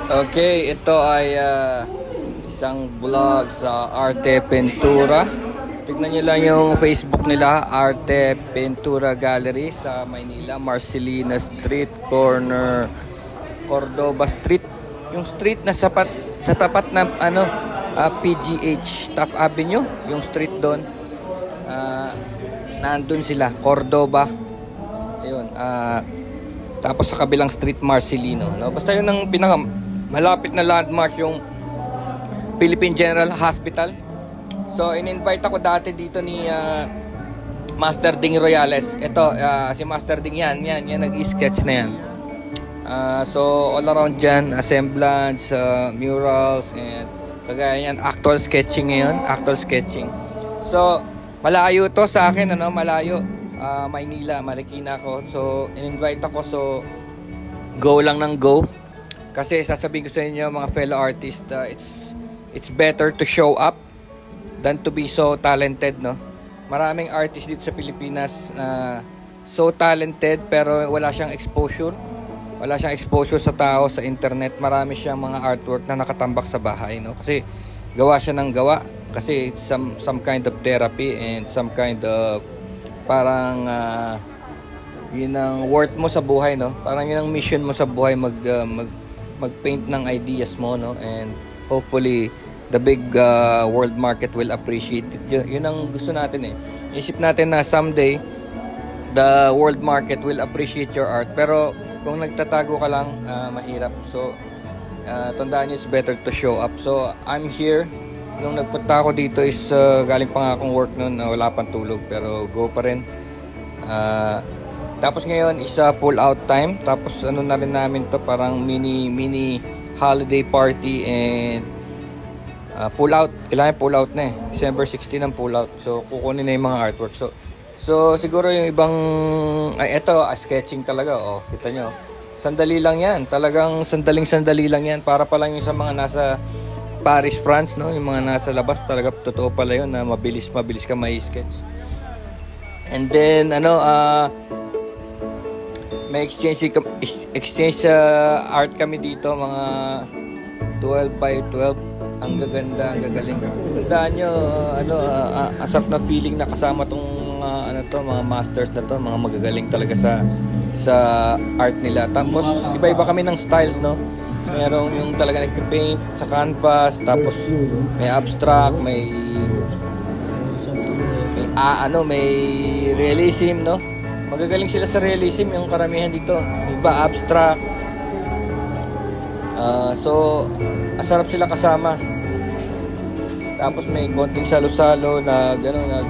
Okay, ito ay isang vlog sa Arte Pintura. Tignan nyo lang yung Facebook nila, Arte Pintura Gallery sa Maynila, Marcelina Street, corner Cordova Street. Yung street na sa tapat ng PGH, Top Avenue, yung street doon. Nandun sila, Cordova. Ayun, tapos sa kabilang street, Marcelino. No? Basta yun ang pinaka malapit na landmark, yung Philippine General Hospital. So, in-invite ako dati dito ni Master Ding Royales. Ito, si Master Ding yan nag-sketch na yan. So, all around dyan, assemblance, murals, and kagaya yan, actual sketching ngayon, actual sketching. So, malayo to sa akin, malayo. Maynila, Marikina ako. So, in-invite ako. So, go lang ng go. Kasi sasabihin ko sa inyo, mga fellow artists, it's better to show up than to be so talented, no? Maraming artists dito sa Pilipinas na so talented pero wala siyang exposure. Wala siyang exposure sa tao, sa internet. Marami siyang mga artwork na nakatambak sa bahay, no? Kasi gawa siya ng gawa. Kasi it's some kind of therapy and some kind of parang yun ang worth mo sa buhay, no? Parang yun ang mission mo sa buhay, mag-paint ng ideas mo, no? And hopefully the big world market will appreciate it. Yun ang gusto natin eh. Isip natin na someday the world market will appreciate your art. Pero kung nagtatago ka lang, mahirap. So tandaan nyo, it's better to show up. So I'm here. Nung nagpunta ako dito is galing pa nga akong work noon, wala pang tulog pero go pa rin. Tapos ngayon is pull out time. Tapos ano na rin namin to, parang mini holiday party and pull out. Kailangan pull out na eh. December 16 ang pull out. So kukunin na yung mga artwork. So siguro yung ibang eto sketching talaga. Kita nyo. Sandali lang yan. Talagang sandali lang yan. Para pa lang yung sa mga nasa Paris, France, no? Yung mga nasa labas, talaga totoo pala yun na mabilis ka mai-sketch. And then may exchange art kami dito, mga 12 by 12. Ang gaganda, ang gagaling. Tandaan nyo, asap na feeling na kasama tong mga masters na to, mga magagaling talaga sa art nila. Tapos iba-iba kami ng styles, no? Merong yung talaga nagpe-paint sa canvas, tapos may abstract, may realism, no? Magagaling sila sa realism, yung karamihan dito. Iba abstract. So asarap sila kasama. Tapos may konting salo-salo na gano'n,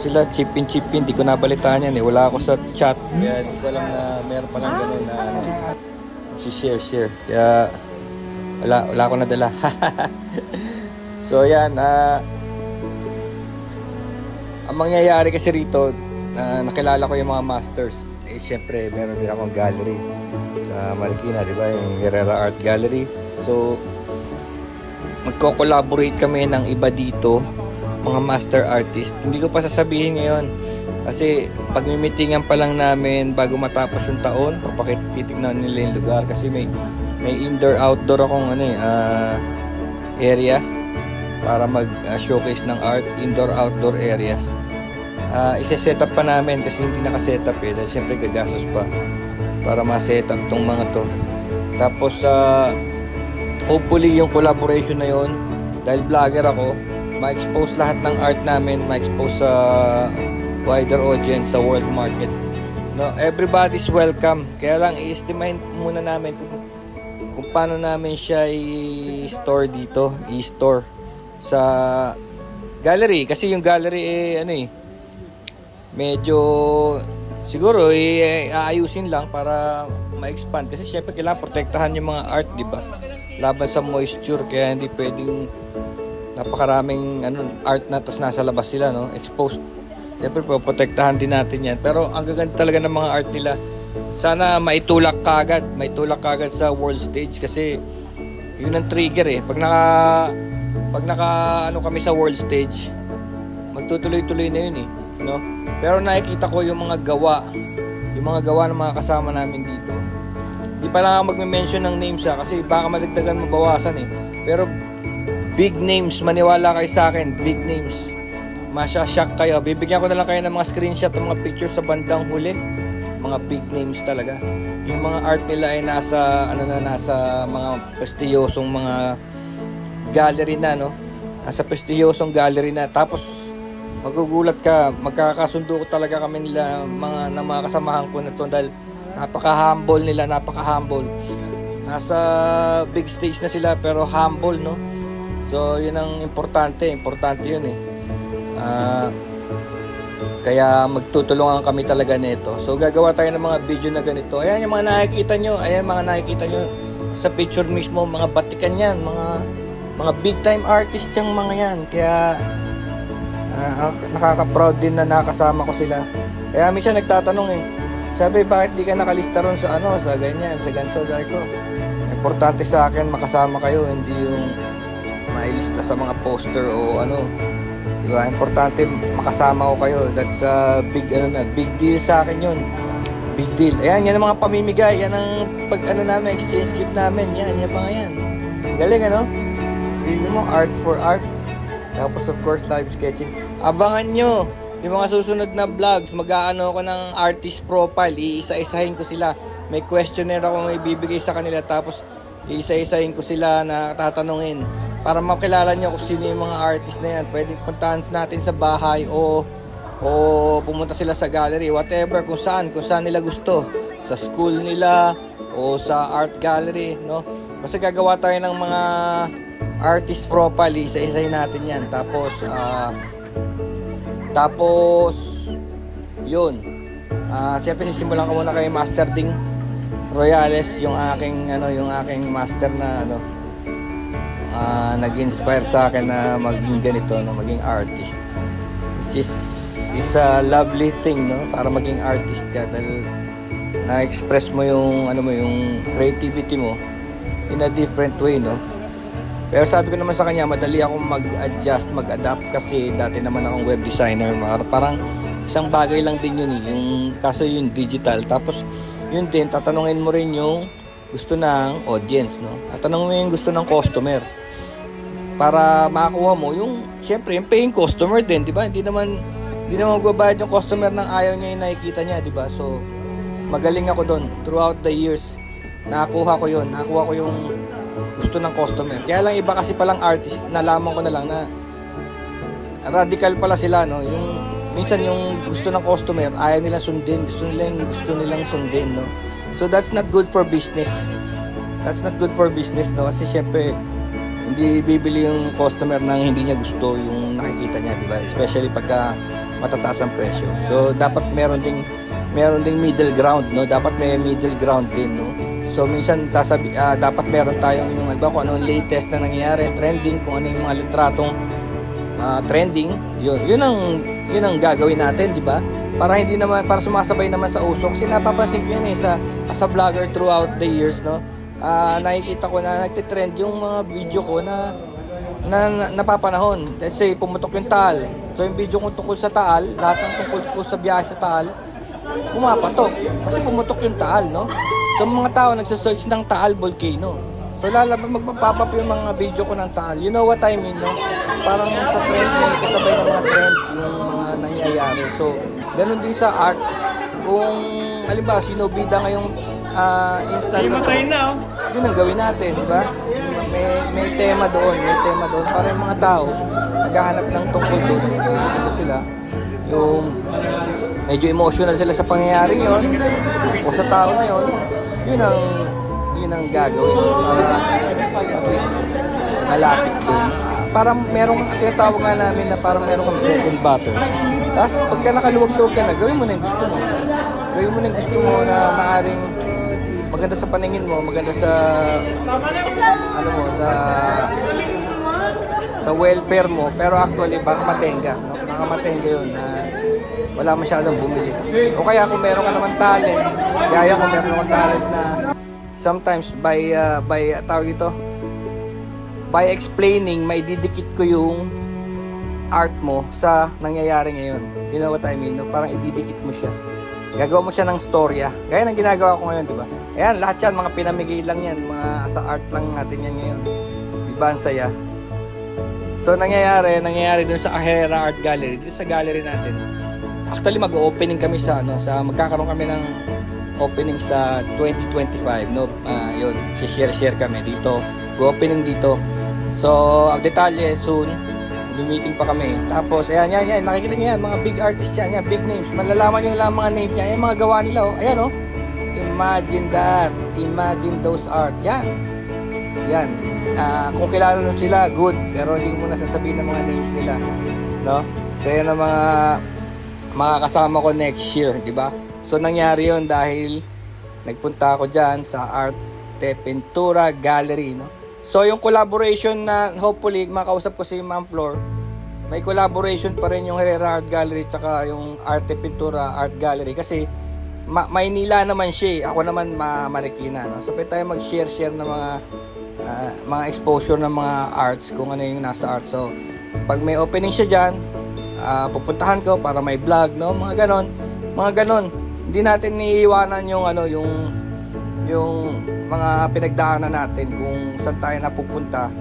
sila chipin, di ko nabalitaan yan eh. Wala ako sa chat, kaya di ko alam na meron palang gano'n na share. Kaya wala ako nadala. So yan, ang mangyayari kasi rito, nakilala ko yung mga masters. Syempre meron din akong gallery sa Marikina, di ba? Yung Herrera Art Gallery. So magko-collaborate kami ng iba dito, mga master artist. Hindi ko pa sasabihin ngayon kasi pagmi-meetingan pa lang namin bago matapos yung taon, titignan nila yung lugar kasi may indoor-outdoor akong area para mag-showcase ng art, indoor-outdoor area. Isa-set up pa namin kasi hindi naka-set up dahil syempre gagastos pa para ma-set up tong mga to. Tapos hopefully yung collaboration na yon, dahil vlogger ako, ma-expose lahat ng art namin, ma-expose sa wider audience sa world market. No, everybody's welcome. Kaya lang i-estimate muna namin kung paano namin siya i-store dito, i-store sa gallery kasi yung gallery medyo siguro aayusin lang para ma-expand kasi syempre kailangan protektahan yung mga art, di ba? Laban sa moisture, kaya hindi pwedeng napakaraming art na tas nasa labas sila, no? Exposed. Siyempre, protektahan din natin yan. Pero ang gaganda talaga ng mga art nila. Sana maitulak kagad sa world stage kasi yun ang trigger eh. Pag naka kami sa world stage, magtutuloy-tuloy na yun eh, no? Pero nakikita ko yung mga gawa ng mga kasama namin dito. Di pa lang ako magme-mention ng names kasi baka madagdagan mabawasan eh. Pero big names, maniwala kayo sa akin, big names. Masya-shock kayo. Bibigyan ko na lang kayo ng mga screenshot ng mga pictures sa bandang huli. Mga big names talaga. Yung mga art nila ay nasa nasa mga prestiyosong mga gallery na, no? Nasa prestiyosong gallery na. Tapos magugulat ka, magkakasundo ko talaga kami nila mga kasamahan ko na to dahil napaka-humble nila, napaka-humble. Nasa big stage na sila pero humble, no? So, yun ang importante yun eh. Kaya magtutulungan kami talaga nito. So, gagawa tayo ng mga video na ganito. Ayan yung mga nakikita nyo sa picture mismo, mga batikan yan, mga big time artist yung mga yan. Kaya nakaka-proud din na nakasama ko sila. Kaya minsan nagtatanong eh, sabi bakit di ka nakalista ron sa sa ganyan, sa ganito. Sabi ko, importante sa akin makasama kayo, hindi yung mailista sa mga poster o diba? Importante makasama ko kayo. That's a big big deal sa akin yun. Big deal. Ayan, yan ang mga pamimigay. Yan ang namin, exchange gift namin. Yan, yung mga yan. Galing Sabi mo, art for art. Tapos of course, live sketching. Abangan nyo yung mga susunod na vlogs. Mag-aano ako ng artist profile. Iisa-isahin ko sila. May questionnaire ako may bibigay sa kanila. Tapos iisa-isahin ko sila na tatanungin. Para makilala nyo kung sino yung mga artist na yan. Pwedeng puntahan natin sa bahay o pumunta sila sa gallery. Whatever, kung saan nila gusto. Sa school nila o sa art gallery, no? Basta gagawa tayo ng mga artist profile. Isa-isahin natin yan. Tapos yun. Siyempre sisimulan ko muna kay Master Ding Royales, yung aking master na nag-inspire sa akin na maging ganito, maging artist. It's a lovely thing, no? Para maging artist ka dahil na-express mo yung yung creativity mo in a different way, no? Pero sabi ko naman sa kanya, madali akong mag-adjust, mag-adapt kasi dati naman akong web designer. Parang isang bagay lang din yun eh. Kaso yung digital. Tapos yun din, tatanungin mo rin yung gusto ng audience, no? Tatanungin mo yung gusto ng customer. Para makakuha mo yung, syempre, yung paying customer din, di ba? Hindi naman magbabayad yung customer ng ayaw niya yung nakikita niya, di ba? So, magaling ako doon. Throughout the years, nakakuha ko yung gusto ng customer. Kaya lang iba kasi palang artist, nalaman ko na lang na radical pala sila, no? Yung minsan yung gusto ng customer, ayaw nilang sundin, gusto nilang sundin, no? So that's not good for business. That's not good for business, no? Kasi syempre hindi bibili yung customer nang hindi niya gusto yung nakikita niya, di ba? Especially pagka matataas ang presyo. So dapat meron ding middle ground, no? Dapat may middle ground din, no? So minsan dapat meron tayong yung kung ano latest na nangyayari, trending, kung ano yung mga litratong trending, yun ang gagawin natin, di ba? Para sumasabay naman sa uso. Kasi napapansin ko yun sa as a vlogger throughout the years, no? Nakikita ko na nagtitrend yung mga video ko na napapanahon. Let's say pumutok yung Taal. So yung video ko tungkol sa Taal, lahat ng tungkol ko sa biyahe sa Taal, pumapatok. Kasi pumutok yung Taal, no? So mga tao nagsa-search ng Taal volcano. So magpapap yung mga video ko ng Taal. You know what I mean, no? Parang sa trend may kasabay ng mga trends yung mga nangyayari. So ganun din sa art. Kung halimbawa sino bida ngayong instance na to, yun ang gawin natin, di ba? May tema doon para yung mga tao naghahanap ng tungkol doon. Sila yung medyo emotional sila sa pangyayaring yon o sa tao na yon, yun ang gagawin para at least malapit doon. Parang merong tinatawag nga namin na parang merong kang bread and butter. Tapos pagka nakaluwag-luwag ka na, gawin mo na yung gusto mo. Gawin mo na yung gusto mo na maaaring maganda sa paningin mo, maganda sa sa welfare mo, pero actually baka matenga, no? Baka matenga yun na wala masyadong bumili. O kaya kung meron ka naman talent, gaya kung meron ka talent na sometimes by explaining, may didikit ko yung art mo sa nangyayari ngayon. You know what I mean? No? Parang ididikit mo siya. Gagawa mo siya ng storya. Gaya ng ginagawa ko ngayon, di ba? Ayan, lahat yan, mga pinamigay lang yan. Mga sa art lang natin yan ngayon. Di ba, ang saya? So, nangyayari dun sa Ahera Art Gallery, dito sa gallery natin. Actually, mag-opening kami magkakaroon kami ng opening sa 2025, no? Yun, share kami dito. Go-opening dito. So, ang detalye, soon, meeting pa kami. Tapos, ayan, nakikita niyo yan, mga big artists yan, big names. Malalaman nyo lang mga names niya, yung mga gawa nila, oh. Ayan, oh. Imagine that. Imagine those art. Yan. Kung kilala nyo sila, good. Pero hindi ko muna sasabihin ng mga names nila. No? So, yan ang mga kasama ko next year, di ba? So, nangyari yun dahil nagpunta ako dyan sa Arte Pintura Gallery, no? So, yung collaboration na hopefully makausap ko si Ma'am Flor, may collaboration pa rin yung Herrera Art Gallery tsaka yung Arte Pintura Art Gallery kasi Maynila naman siya. Ako naman Marikina, no? So, pwede tayo mag-share ng mga exposure ng mga arts kung ano yung nasa art. So, pag may opening siya dyan, pupuntahan ko para may vlog, no? Mga ganon. Hindi natin iiwanan yung mga pinagdaanan natin kung saan tayo napupunta,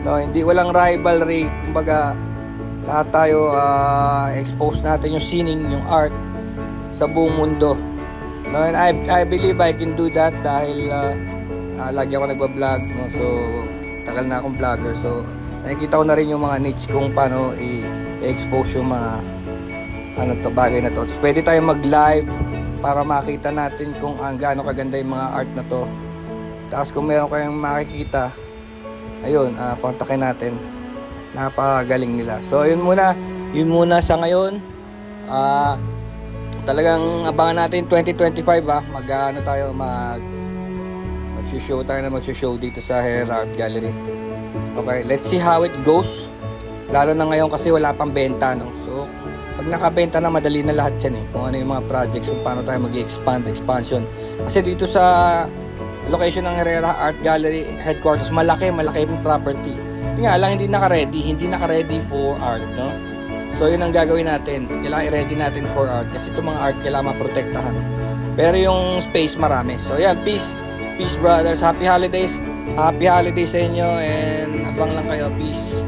no? Hindi, walang rivalry, kumbaga lahat tayo expose natin yung sining, yung art sa buong mundo, no? And I believe I can do that dahil lagi ako nagba-vlog, no? So tagal na akong vlogger, so nakikita ko na rin yung mga niche kung paano i-expose yung mga bagay na to. So, pwede tayo mag-live para makita natin kung gaano kaganda yung mga art na to. Tapos kung meron kayong makikita, ayun, kontakin natin. Napakagaling nila. So yun muna sa ngayon. Talagang abangan natin 2025, mag-show dito sa Herrera Art Gallery. Okay, let's see how it goes. Lalo na ngayon kasi wala pang benta, no? So pag nakabenta na, madali na lahat yan, kung ano yung mga projects, kung paano tayo expansion. Kasi dito sa location ng Herrera Art Gallery headquarters, malaki yung property. Yun nga lang, hindi naka-ready for art, no? So yun ang gagawin natin. Kailangan i-ready natin for art kasi itong mga art kailangan maprotektahan. Pero yung space marami. So yan, peace brothers, happy holidays sa inyo, and abang lang kayo, peace.